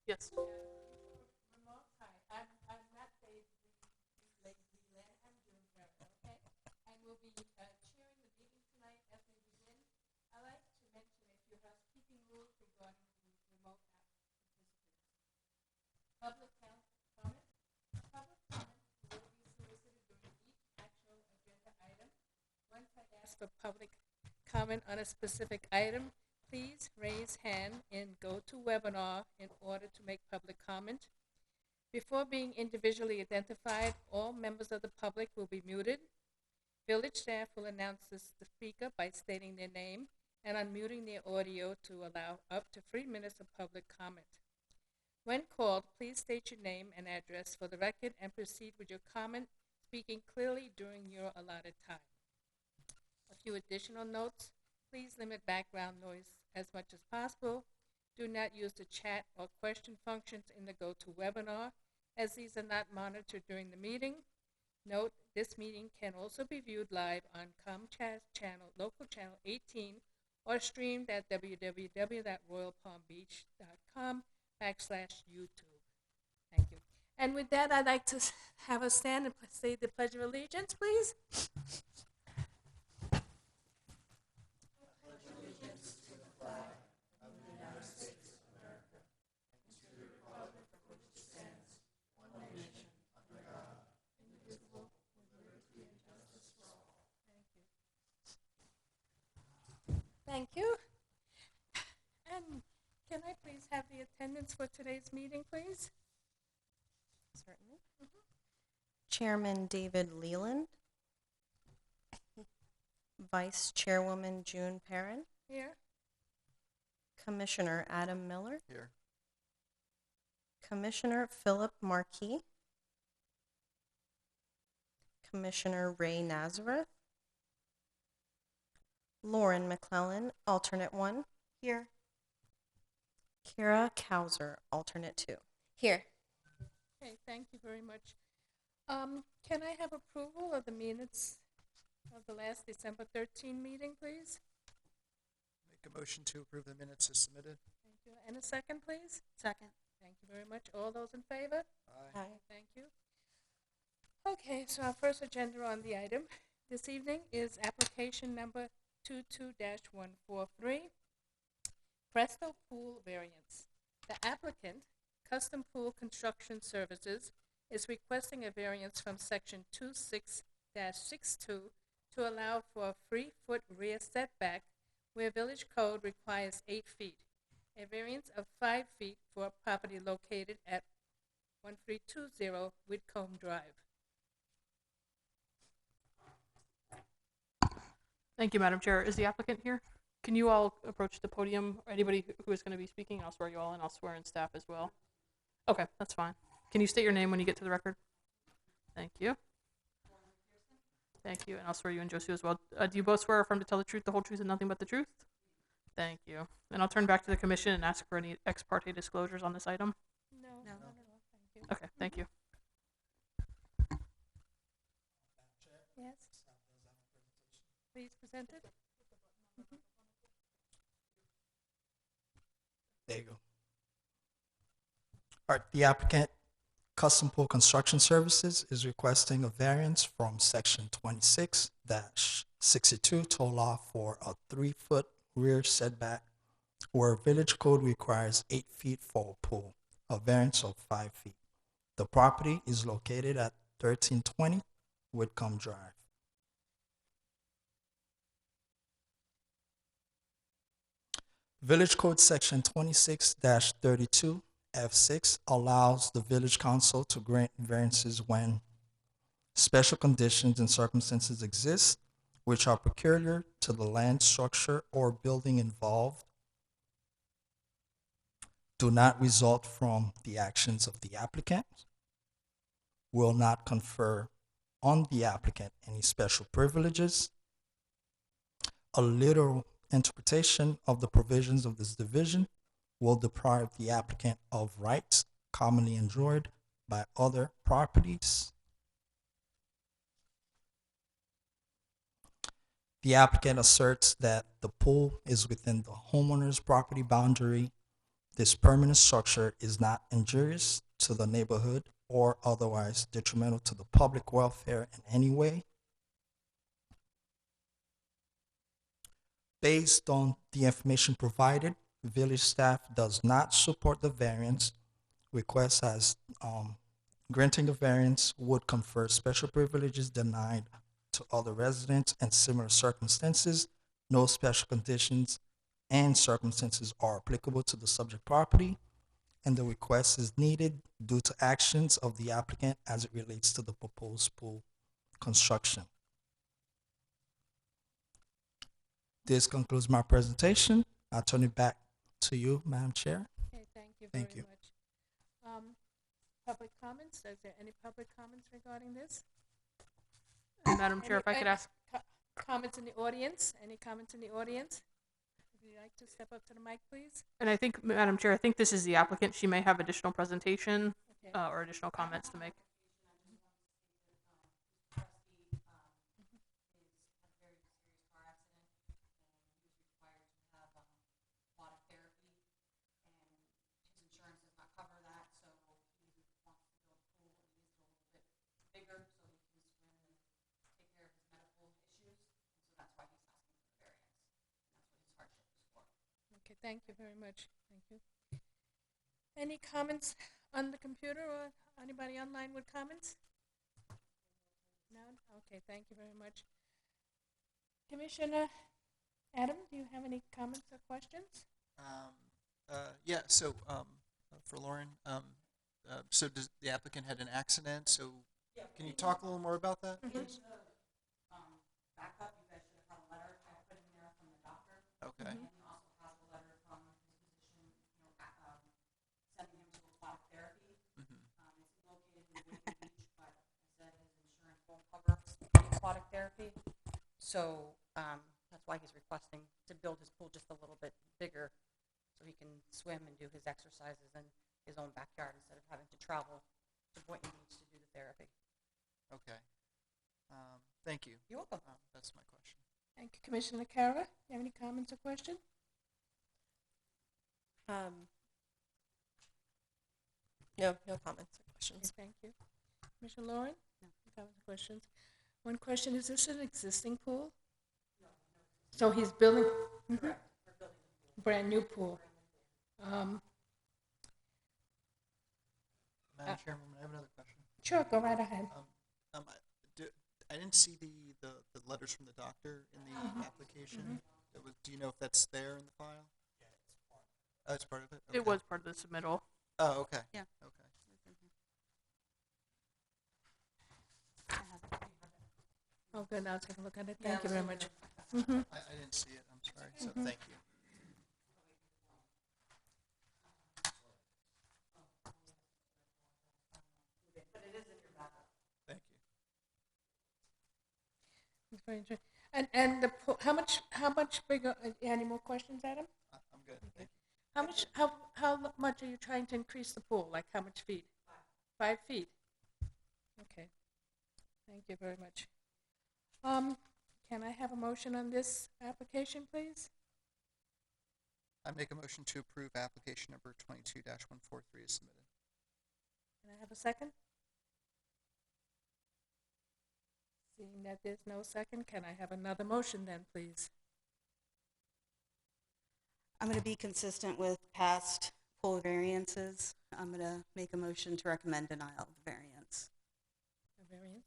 Yes. Ask for public comment on a specific item, please raise hand and go to webinar in order to make public comment. Before being individually identified, all members of the public will be muted. Village staff will announce the speaker by stating their name and unmuting their audio to allow up to 3 minutes of public comment. When called, please state your name and address for the record and proceed with your comment, speaking clearly during your allotted time. A few additional notes. Please limit background noise as much as possible. Do not use the chat or question functions in the GoToWebinar, as these are not monitored during the meeting. Note, this meeting can also be viewed live on Comcast channel, local channel 18, or streamed at www.royalpalmbeach.com/YouTube. Thank you. And with that, I'd like to have us stand and say the Pledge of Allegiance, please. Thank you. And can I please have the attendance for today's meeting, please? Certainly. Chairman David Leland. Vice Chairwoman June Perrin. Here. Commissioner Adam Miller. Here. Commissioner Philip Marquis. Commissioner Ray Nazareth. Lauren McClellan, alternate 1. Here. Kira Kauser, alternate 2. Here. Okay, thank you very much. Can I have approval of the minutes of the last December 13 meeting, please? Make a motion to approve the minutes as submitted. Thank you. And a second, please? Second. Thank you very much. All those in favor? Aye. Thank you. Okay, so our first agenda on the item this evening is application number 22-143, Presto Pool Variance. The applicant, Custom Pool Construction Services, is requesting a variance from section 26-62 to allow for a 3-foot rear setback where village code requires 8 feet. A variance of 5 feet for a property located at 1320 Whitcomb Drive. Thank you, Madam Chair. Is the applicant here? Can you all approach the podium? Anybody who is going to be speaking, I'll swear you all in. I'll swear in staff as well. Okay, that's fine. Can you state your name when you get to the record? Thank you. Thank you, and I'll swear you in, Josie, as well. Do you both swear or affirm to tell the truth, the whole truth, and nothing but the truth? Thank you. And I'll turn back to the commission and ask for any ex parte disclosures on this item. No, No. not at all. Thank you. Okay, thank you. Yes. Please present it. There you go. All right, the applicant, Custom Pool Construction Services, is requesting a variance from section 26-62 to allow for a 3-foot rear setback where village code requires 8 feet for a pool, a variance of 5 feet. The property is located at 1320 Whitcomb Drive. Village Code Section 26-32 F6 allows the village council to grant variances when special conditions and circumstances exist which are peculiar to the land structure or building involved, do not result from the actions of the applicant, will not confer on the applicant any special privileges. A literal interpretation of the provisions of this division will deprive the applicant of rights commonly enjoyed by other properties. The applicant asserts that the pool is within the homeowner's property boundary, this permanent structure is not injurious to the neighborhood or otherwise detrimental to the public welfare in any way. Based on the information provided, village staff does not support the variance request as granting the variance would confer special privileges denied to other residents in similar circumstances. No special conditions and circumstances are applicable to the subject property, and the request is needed due to actions of the applicant as it relates to the proposed pool construction. This concludes my presentation. I'll turn it back to you, Madam Chair. Okay, thank you Thank very you. much. Public comments? Is there any public comments regarding this? And Madam Chair, if I could ask, Comments in the audience? Any comments in the audience? Would you like to step up to the mic, please? and I think, Madam Chair, I think this is the applicant. She may have additional presentation Okay. or additional comments to make. Okay, thank you very much. Thank you. Any comments on the computer or anybody online with comments? None? Okay, thank you very much. Commissioner Adam, do you have any comments or questions? Yeah, so for Lauren, so does the applicant had an accident? So can you talk a little more about that, please? Backup, you guys should have had a letter I put in there from the doctor. Okay. And he also has a letter from his physician, sending him to aquatic therapy. Mhm. It's located in Whitney Beach, but I said his insurance won't cover aquatic therapy. So that's why he's requesting to build his pool just a little bit bigger so he can swim and do his exercises in his own backyard instead of having to travel to Boynton Beach to do the therapy. Okay. Thank you. You're welcome. That's my question. Thank you. Commissioner Kara, you have any comments or questions? No comments or Okay, questions. thank you. Commissioner Lauren? No. Comments or questions? One question, is this an existing pool? No. So he's building? Correct. Brand new pool. Madam Chairman, I have another question. Sure, go right ahead. I didn't see the letters from the doctor in the application. Do you know if that's there in the file? Oh, it's part of it? It Okay. was part of the submittal. Oh, okay. Yeah. Okay. Oh, good, I'll take a look at it. Thank you very much. Mhm. I didn't see it. I'm sorry. So thank you. Thank you. It's very interesting. And the pool, how much bigger, any more questions, Adam? I'm good. Thank you. How much are you trying to increase the pool? Like how much feet? 5 feet? Okay. Thank you very much. Can I have a motion on this application, please? I make a motion to approve application number 22-143 as submitted. Can I have a second? Seeing that there's no second, can I have another motion then, please? I'm going to be consistent with past pool variances. I'm going to make a motion to recommend denial of the variance. A variance.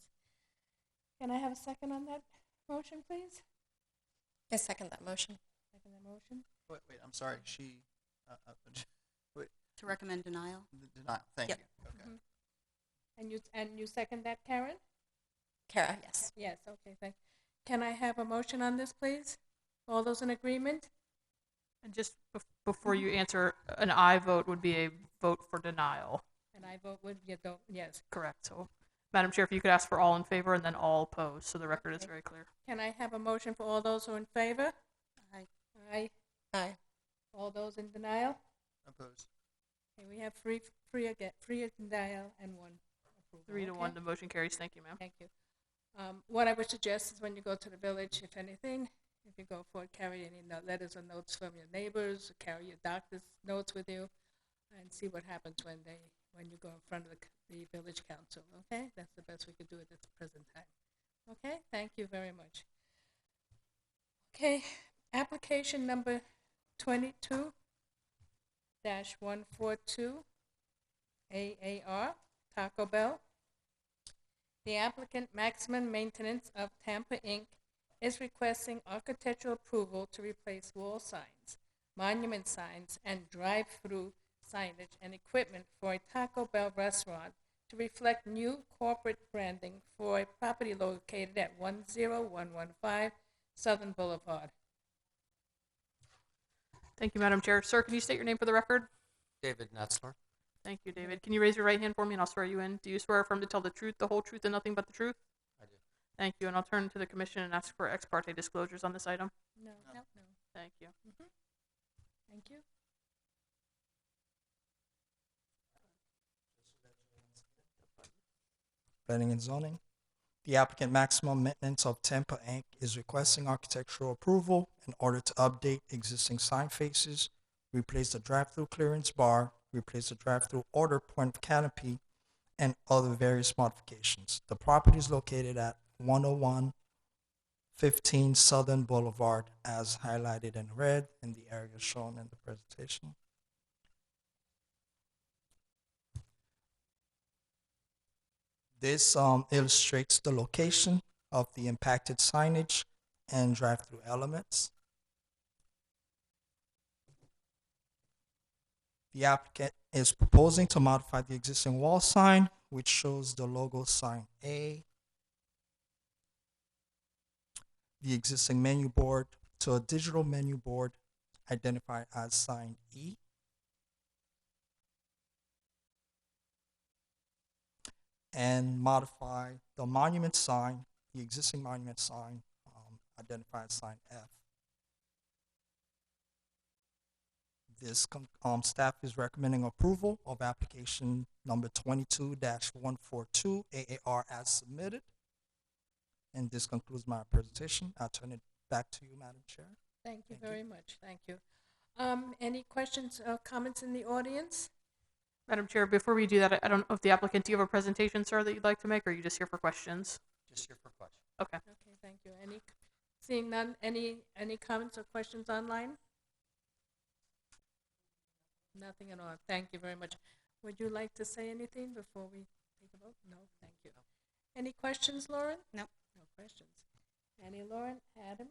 Can I have a second on that motion, please? I second that motion. Second that motion. Wait, I'm sorry. She, To recommend denial? denial. Thank Yep. you. Okay. And you second that, Karen? Kara, yes. Yes, okay, thank. Can I have a motion on this, please? All those in agreement? And just before you answer, an aye vote would be a vote for denial. And I vote with you, don't, yes. Correct. So, Madam Chair, if you could ask for all in favor and then all opposed, so the record is Okay. very clear. Can I have a motion for all those who are in favor? Aye. Aye. Aye. All those in denial? Opposed. Okay, we have three denial and one approval. 3 to okay? 1, the motion carries. Thank you, ma'am. Thank you. What I would suggest is when you go to the village, if anything, if you go for it, carry any letters or notes from your neighbors, carry your doctor's notes with you. and see what happens when you go in front of the village council, okay? That's the best we could do at this present time. Okay, thank you very much. Okay, application number 22-142, AAR, Taco Bell. The applicant, Maximum Maintenance of Tampa, Inc., is requesting architectural approval to replace wall signs, monument signs, and drive-through signage and equipment for a Taco Bell restaurant to reflect new corporate branding for a property located at 10115 Southern Boulevard. Thank you, Madam Chair. Sir, can you state your name for the record? David Netzler. Thank you, David. Can you raise your right hand for me and I'll swear you in? Do you swear affirm to tell the truth, the whole truth, and nothing but the truth? I do. Thank you, and I'll turn to the commission and ask for ex parte disclosures on this item. No. Thank you. Thank you. Planning and zoning. The applicant Maximum Maintenance of Tampa Inc. is requesting architectural approval in order to update existing sign faces, replace the drive-through clearance bar, replace the drive-through order point canopy, and other various modifications. The property is located at 10115 Southern Boulevard, as highlighted in red in the area shown in the presentation. This illustrates the location of the impacted signage and drive-through elements. The applicant is proposing to modify the existing wall sign, which shows the logo sign A, the existing menu board to a digital menu board identified as sign E. And modify the monument sign, the existing monument sign, identified as sign F. This staff is recommending approval of application number 22-142 AAR as submitted. And this concludes my presentation. I'll turn it back to you, Madam Chair. Thank you Thank you. very much. Thank you. Any questions or comments in the audience? Madam Chair, before we do that, I don't know if the applicant, do you have a presentation, sir, that you'd like to make, or are you just here for questions? Just here for questions. Okay. Okay, thank you. Seeing none, any comments or questions online? Nothing at all. Thank you very much. Would you like to say anything before we take a vote? No, thank you. Any questions, Lauren? No. No questions. Any, Lauren, Adam,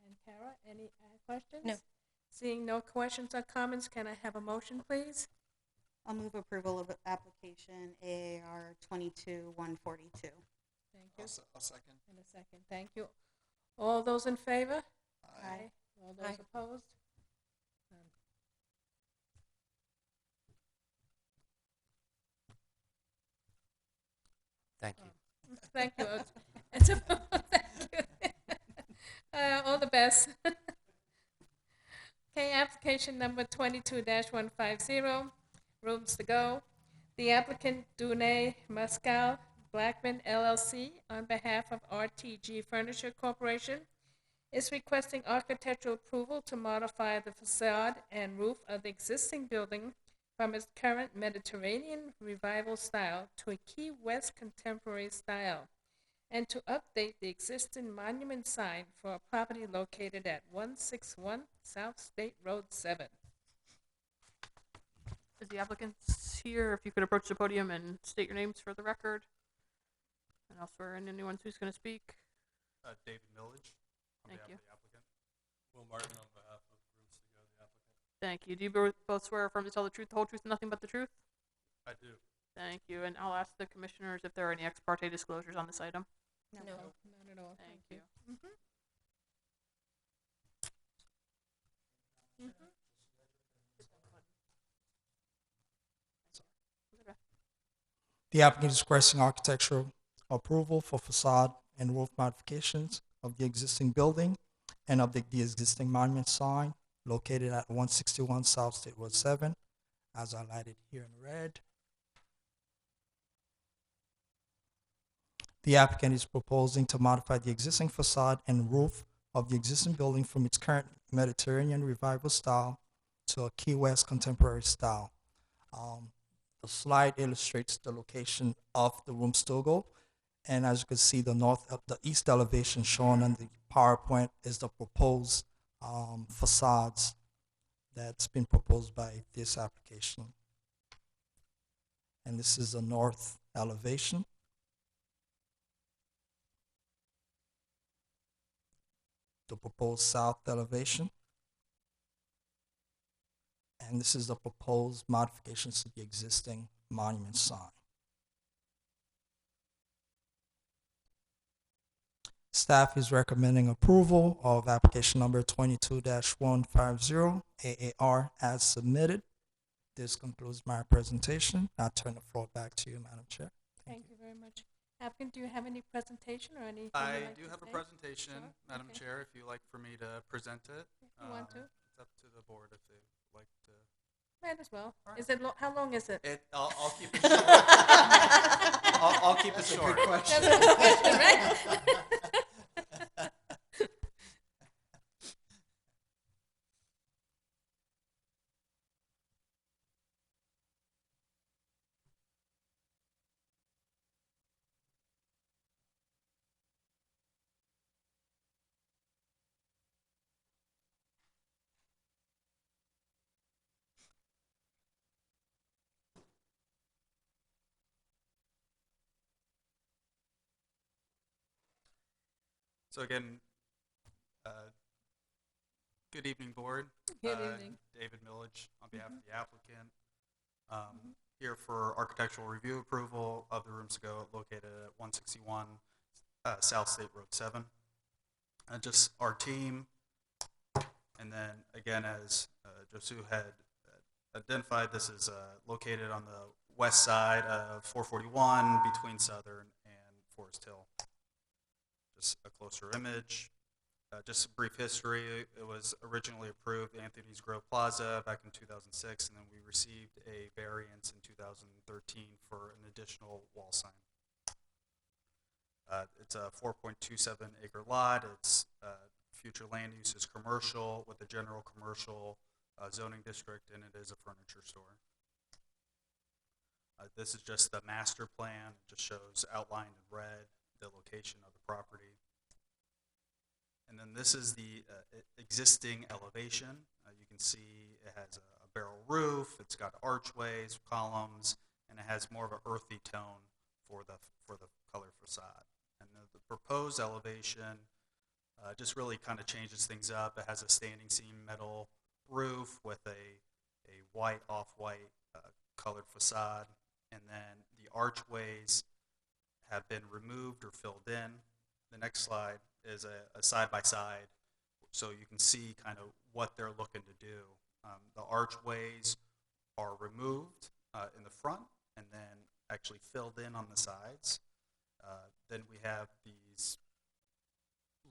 and Kara, any questions? No. Seeing no questions or comments, can I have a motion, please? I'll move approval of application AAR 22-142. Thank you. I'll second. In a second, thank you. All those in favor? Aye. All those Aye. opposed? None. Thank you. Thank you. Thank you. All the best. Okay, application number 22-150, Rooms to Go. The applicant, Dune Muscal Blackman LLC, on behalf of RTG Furniture Corporation, is requesting architectural approval to modify the facade and roof of the existing building from its current Mediterranean Revival style to a Key West contemporary style, and to update the existing monument sign for a property located at 161 South State Road 7. Is the applicant here? If you could approach the podium and state your names for the record. And I'll swear in anyone who's going to speak. David Millage on Thank behalf you. of the applicant. Will Martin on behalf of Rooms to Go, the applicant. Thank you. Do you both swear or affirm to tell the truth, the whole truth, and nothing but the truth? I do. Thank you. And I'll ask the commissioners if there are any ex parte disclosures on this item. No. None at all. Thank you. The applicant is requesting architectural approval for facade and roof modifications of the existing building and of the existing monument sign located at 161 South State Road 7, as highlighted here in red. The applicant is proposing to modify the existing facade and roof of the existing building from its current Mediterranean Revival style to a Key West contemporary style. The slide illustrates the location of the room Stogo, and as you can see, the east elevation shown on the PowerPoint is the proposed facades that's been proposed by this application. And this is the north elevation. The proposed south elevation. And this is the proposed modifications to the existing monument sign. Staff is recommending approval of application number 22-150 AAR as submitted. This concludes my presentation. I'll turn the floor back to you, Madam Chair. Thank you very much. Applicant, do you have any presentation or anything? I you'd like do to have a say? presentation, Sure, Madam okay. Chair, if you'd like for me to present it. If you want to. It's up to the board if they'd like to. Might as well. All right. Is it how long is it? I'll keep it short. I'll keep it short. That's a good question, right? So again, good evening, board. Good evening. David Millage on behalf of the applicant. Here for architectural review approval of the rooms to go located at 161 South State Road 7. Just our team, and then again, as Josu had identified, this is located on the west side of 441 between Southern and Forest Hill. Just a closer image. Just a brief history. It was originally approved Anthony's Grove Plaza back in 2006, and then we received a variance in 2013 for an additional wall sign. It's a 4.27 acre lot. Its future land use is commercial with a general commercial zoning district, and it is a furniture store. This is just the master plan. It just shows outlined in red the location of the property. And then this is the existing elevation. You can see it has a barrel roof. It's got archways, columns, and it has more of an earthy tone for the color facade. And the proposed elevation just really kind of changes things up. It has a standing seam metal roof with a white, off-white colored facade. And then the archways have been removed or filled in. The next slide is a side-by-side, so you can see kind of what they're looking to do. The archways are removed in the front and then actually filled in on the sides. Then we have these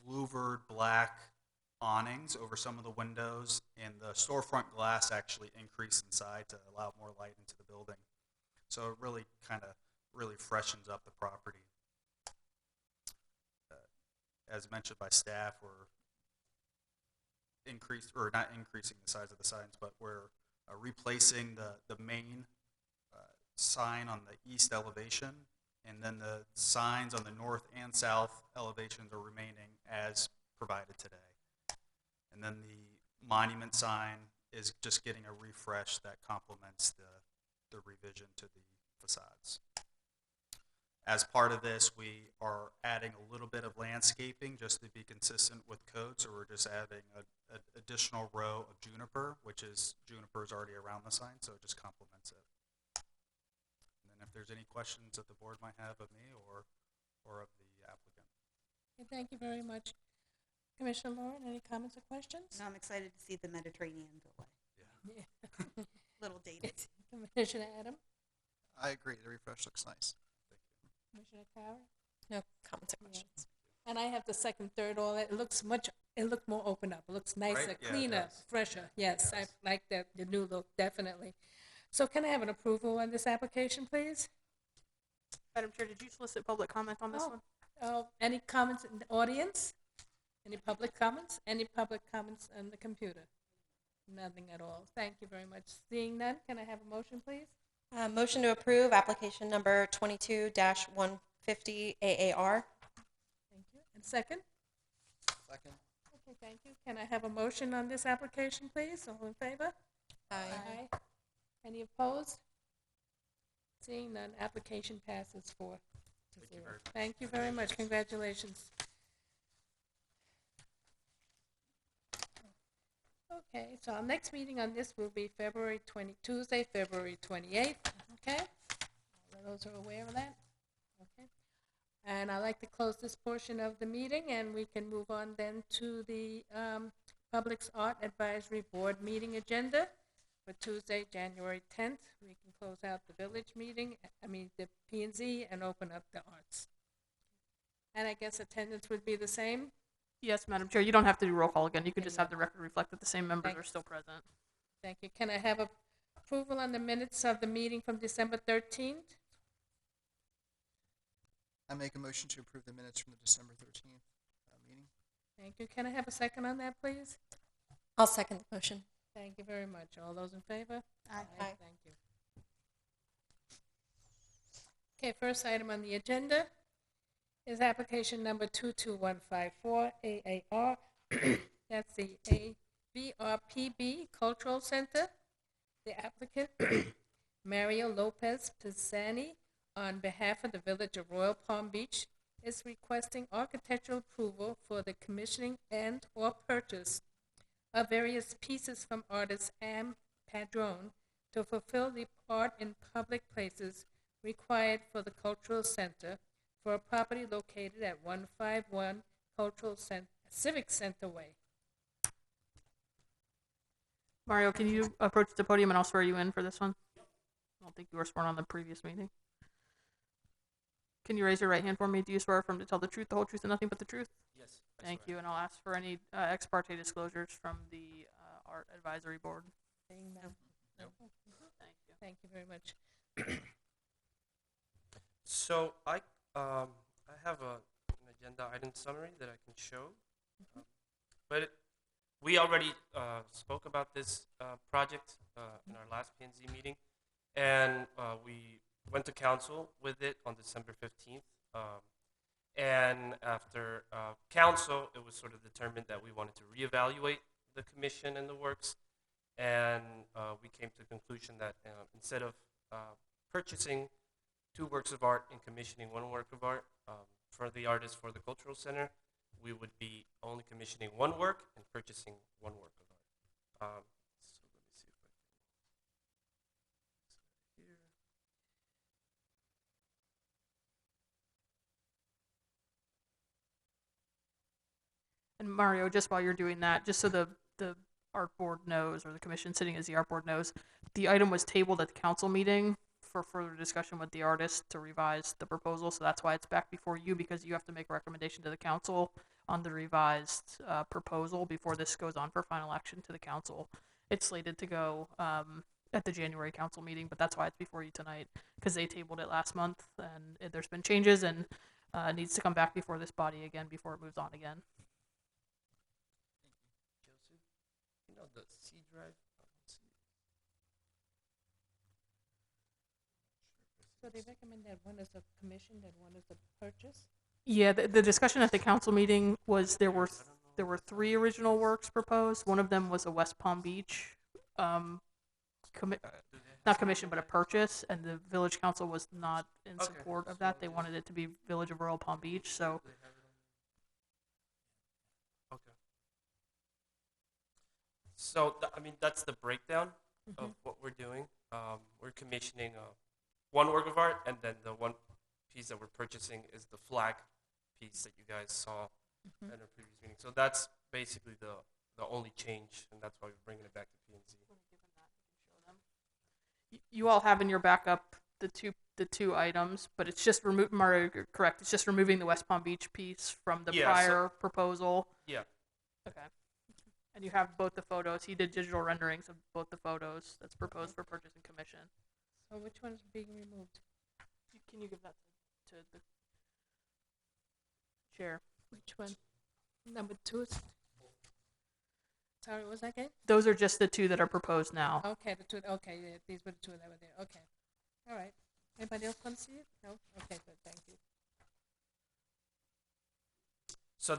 louvered black awnings over some of the windows, and the storefront glass actually increased inside to allow more light into the building. So it really kind of freshens up the property. As mentioned by staff, we're not increasing the size of the signs, but we're replacing the main sign on the east elevation, and then the signs on the north and south elevations are remaining as provided today. And then the monument sign is just getting a refresh that complements the revision to the facades. As part of this, we are adding a little bit of landscaping just to be consistent with code. So we're just adding an additional row of juniper, which is juniper is already around the sign, so it just complements it. And then if there's any questions that the board might have of me or of the applicant. Okay, thank you very much. Commissioner Lauren, any comments or questions? No, I'm excited to see the Mediterranean go away. Yeah. Little dated. Commissioner Adam? I agree. The refresh looks nice. Commissioner Carey? No comments or Yeah. questions. And I have the second, third, all that. It looks more open up. It looks nicer, Right? Yeah, it cleaner, does. fresher. Yes, It I does. like the new look, definitely. So can I have an approval on this application, please? Madam Chair, did you solicit public comment on this Oh. one? Any comments in the audience? Any public comments? Any public comments on the computer? Nothing at all. Thank you very much. Seeing none, can I have a motion, please? Motion to approve application number 22-150 AAR. Thank you. And second? Second. Okay, thank you. Can I have a motion on this application, please? All in favor? Aye. Any opposed? Seeing none, application passes 4-0. Thank you very much. Congratulations. Okay, so our next meeting on this will be Tuesday, February 28th, okay? All of those are aware of that? Okay. And I'd like to close this portion of the meeting, and we can move on then to the Public's Art Advisory Board meeting agenda for Tuesday, January 10th. We can close out the village meeting, the P&Z, and open up the arts. And I guess attendance would be the same? Yes, Madam Chair, you don't have to do roll call again. You could just have the record reflect that the same members Thank are still present. Thank you. Can I have approval on the minutes of the meeting from December 13th? I make a motion to approve the minutes from the December 13th meeting. Thank you. Can I have a second on that, please? I'll second the motion. Thank you very much. All those in favor? Aye. Thank you. Okay, first item on the agenda is application number 22154 AAR. That's the AVRPB Cultural Center. The applicant, Mario Lopez Pisani, on behalf of the Village of Royal Palm Beach, is requesting architectural approval for the commissioning and/or purchase of various pieces from artist Am Padron to fulfill the art in public places required for the cultural center for a property located at 151 Civic Center Way. Mario, can you approach the podium and I'll swear you in for this one? I don't think you were sworn on the previous meeting. Can you raise your right hand for me? Do you swear affirm to tell the truth, the whole truth, and nothing but the truth? Yes. Thank you, and I'll ask for any ex parte disclosures from the Art Advisory Board. Saying no. No. Thank you. Thank you very much. So I have an agenda item summary that I can show, we already spoke about this project in our last P&Z meeting, and we went to council with it on December 15th. And after council, it was sort of determined that we wanted to reevaluate the commission and the works, and we came to the conclusion that instead of purchasing 2 works of art and commissioning 1 work of art for the artist for the cultural center, we would be only commissioning 1 work and purchasing 1 work of art. So let me see if I can here. And Mario, just while you're doing that, just so the art board knows, or the commission sitting as the art board knows, the item was tabled at the council meeting for further discussion with the artist to revise the proposal. So that's why it's back before you, because you have to make a recommendation to the council on the revised proposal before this goes on for final action to the council. It's slated to go at the January council meeting, but that's why it's before you tonight, because they tabled it last month and there's been changes, and it needs to come back before this body again before it moves on again. Joseph, you know the C drive? I don't see it. So they recommend that one is a commission, that one is a purchase? Yeah, the discussion at the council meeting was there were 3 original works proposed. One of them was a West Palm Beach, not commission, but a purchase, and the village council was not in Okay, support of so that. let They me wanted it to be Village of Royal Palm Beach, so Do they have it on? Okay. So, that's the breakdown of what we're doing. We're commissioning 1 work of art, and then the 1 piece that we're purchasing is the flag piece that you guys saw in our previous meeting. So that's basically the only change, and that's why we're bringing it back to P&Z. you all have in your backup the two items, but it's just Mario, you're correct. It's just removing the West Palm Beach piece from the Yeah, prior proposal. Yeah. Okay. And you have both the photos. He did digital renderings of both the photos that's proposed for purchase and commission. So which one is being removed? Can you give that to the chair? Which one? Number 2 is Sorry, what was that again? Those are just the two that are proposed now. Okay, the two, okay, yeah, these were the two that were there, okay. All right. Anybody else want to see it? No? Okay, good, thank you. So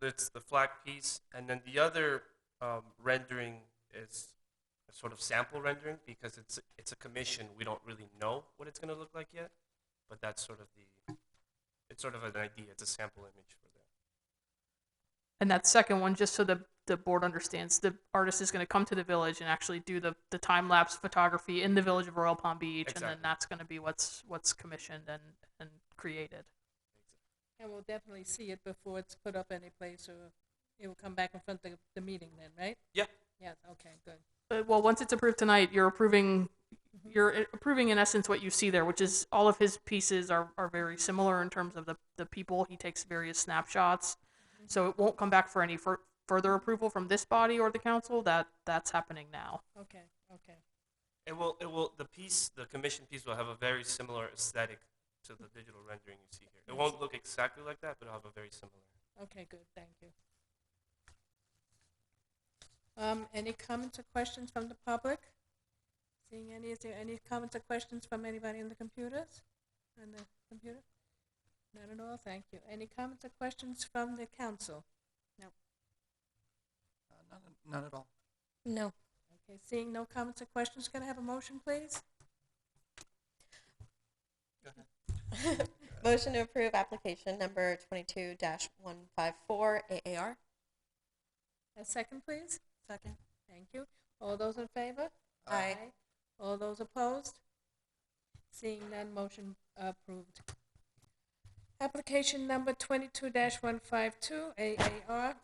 that's the flag piece, and then the other rendering is a sort of sample rendering because it's a commission. We don't really know what it's going to look like yet, but that's sort of it's sort of an idea. It's a sample image for that. And that second one, just so the board understands, the artist is going to come to the village and actually do the time-lapse photography in the village of Royal Palm Beach, and then Exactly. that's going to be what's commissioned and created. And we'll definitely see it before it's put up any place, or it will come back in front of the meeting then, right? Yeah. Yes, okay, good. Well, once it's approved tonight, you're approving in essence what you see there, which is all of his pieces are very similar in terms of the people. He takes various snapshots. So it won't come back for any further approval from this body or the council. That's happening now. Okay, okay. The commission piece will have a very similar aesthetic to the digital rendering you see here. It won't look exactly like that, but it'll have a very similar. Okay, good, thank you. Any comments or questions from the public? Seeing any, is there any comments or questions from anybody on the computers? On the computer? Not at all, thank you. Any comments or questions from the council? None at all. No. Okay, seeing no comments or questions, can I have a motion, please? Go ahead. Motion to approve application number 22-154 AAR. A second, please? Second. Thank you. All those in favor? Aye. All those opposed? Seeing none, motion approved. Application number 22-152 AAR,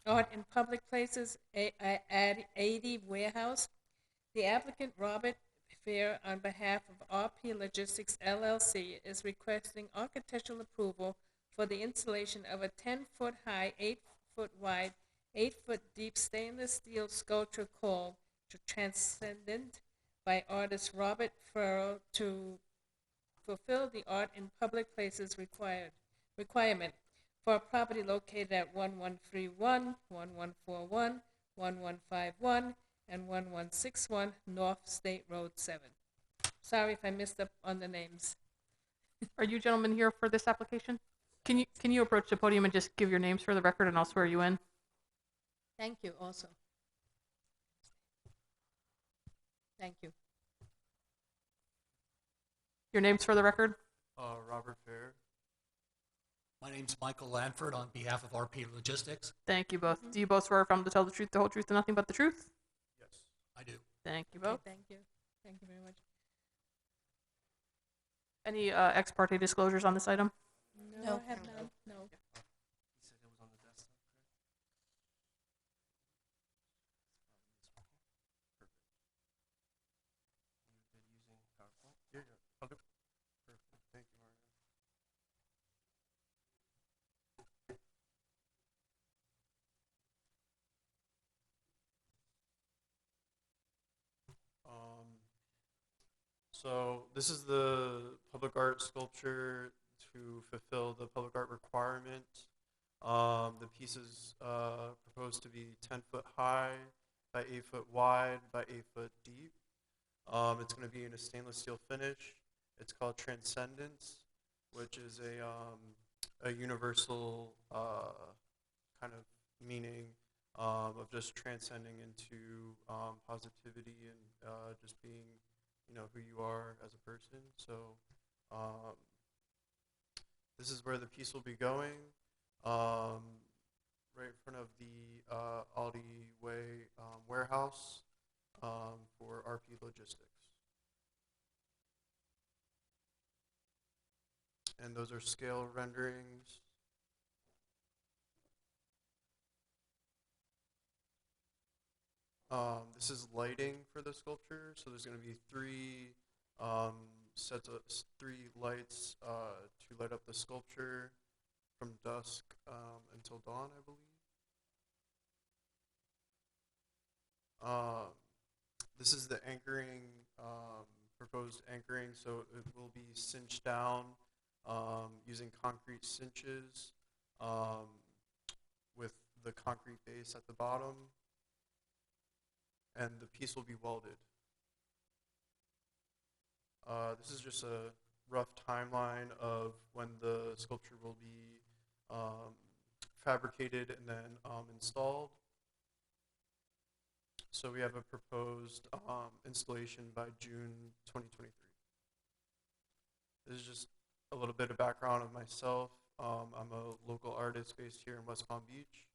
Art in Public Places, 80 Warehouse. The applicant, Robert Fair, on behalf of RP Logistics LLC, is requesting architectural approval for the installation of a 10-foot high, 8-foot wide, 8-foot deep stainless steel sculpture called Transcendent by artist Robert Farrell to fulfill the art in public places requirement for a property located at 1131, 1141, 1151, and 1161 North State Road 7. Sorry if I missed up on the names. Are you gentlemen here for this application? Can you approach the podium and just give your names for the record, and I'll swear you in? Thank you also. Thank you. Your names for the record? Robert Fair. My name's Michael Lanford on behalf of RP Logistics. Thank you both. Do you both swear affirm to tell the truth, the whole truth, and nothing but the truth? Yes. I do. Thank you Okay, both. thank you. Thank you very much. Any ex parte disclosures on this item? No, I have none. No. He said it was on the desktop, correct? Perfect. You've been using PowerPoint? Yeah. Okay. Perfect. Thank you, Mario. So this is the public art sculpture to fulfill the public art requirement. The piece is proposed to be 10 foot high by 8 foot wide by 8 foot deep. It's going to be in a stainless steel finish. It's called Transcendence, which is a universal kind of meaning of just transcending into positivity and just being, who you are as a person. So this is where the piece will be going, right in front of the Aldi Way warehouse for RP Logistics. And those are scale renderings. This is lighting for the sculpture, so there's going to be three lights to light up the sculpture from dusk until dawn, I believe. This is the anchoring, proposed anchoring, so it will be cinched down using concrete cinches with the concrete base at the bottom. and the piece will be welded. This is just a rough timeline of when the sculpture will be fabricated and then installed. So we have a proposed installation by June 2023. This is just a little bit of background of myself. I'm a local artist based here in West Palm Beach.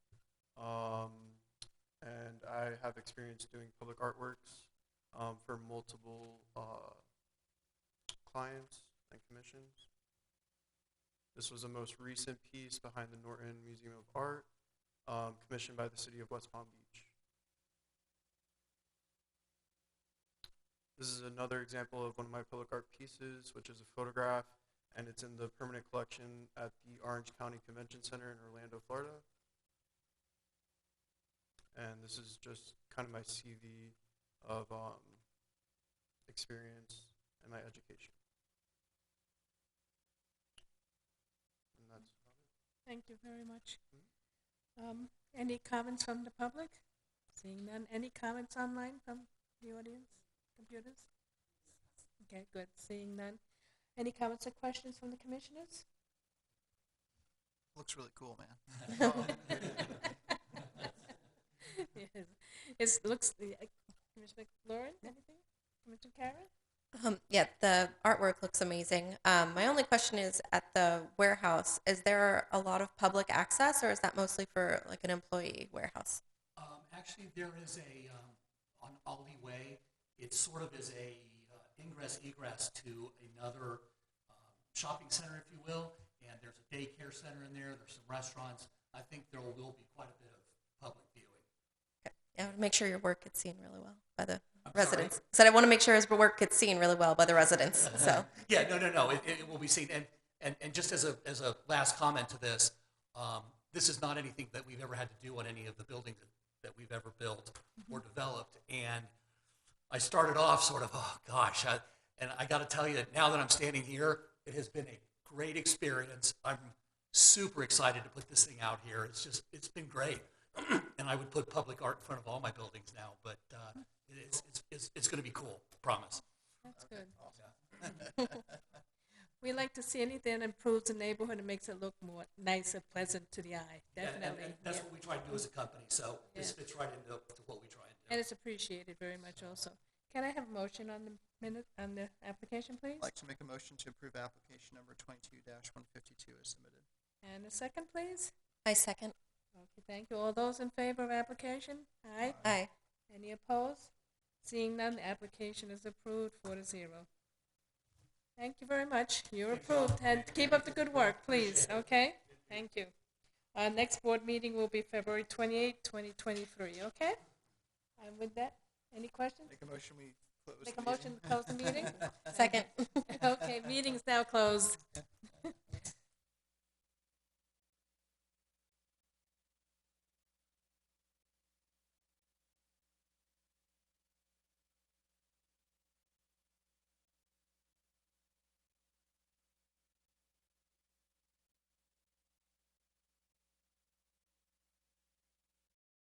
And I have experience doing public artworks for multiple clients and commissions. This was the most recent piece behind the Norton Museum of Art, commissioned by the city of West Palm Beach. This is another example of one of my public art pieces, which is a photograph, and it's in the permanent collection at the Orange County Convention Center in Orlando, Florida. And this is just kind of my CV of experience and my education. And that's about it. Thank you very much. Any comments from the public? Seeing none. Any comments online from the audience? Computers? Okay, good. Seeing none. Any comments or questions from the commissioners? Looks really cool, man. Yes. It looks, Commissioner Lauren, anything? Commissioner Karen? Yeah, the artwork looks amazing. My only question is, at the warehouse, is there a lot of public access, or is that mostly for like an employee warehouse? Actually, there is on Ali Way, it sort of is a ingress egress to another shopping center, if you will, and there's a daycare center in there, there's some restaurants. I think there will be quite a bit of public viewing. Okay. Yeah, I want to make sure your work gets seen really well by the I'm residents. sorry? Said I want to make sure his work gets seen really well by the residents. So Yeah, no, it will be seen. And just as a last comment to this, this is not anything that we've ever had to do on any of the buildings that we've ever built or developed. And I started off sort of, oh gosh, and I got to tell you, now that I'm standing here, it has been a great experience. I'm super excited to put this thing out here. It's been great. And I would put public art in front of all my buildings now, but it's going to be cool, promise. That's good. Awesome. We like to see anything that improves the neighborhood and makes it look more nicer, pleasant to the eye. Definitely. And that's what we try to do as a company, so this fits right into what we try to do. And it's appreciated very much also. Can I have a motion on the application, please? I'd like to make a motion to approve application number 22-152 as submitted. And a second, please? I second. Okay, thank you. All those in favor of application? Aye. Aye. Any opposed? Seeing none, the application is approved 4-0. Thank you very much. You're approved. And keep up the good work, please. Okay? Thank you. Our next board meeting will be February 28, 2023. Okay? And with that, any questions? Make a motion we close Make the a motion to close the meeting? Second. Okay, meeting is now closed.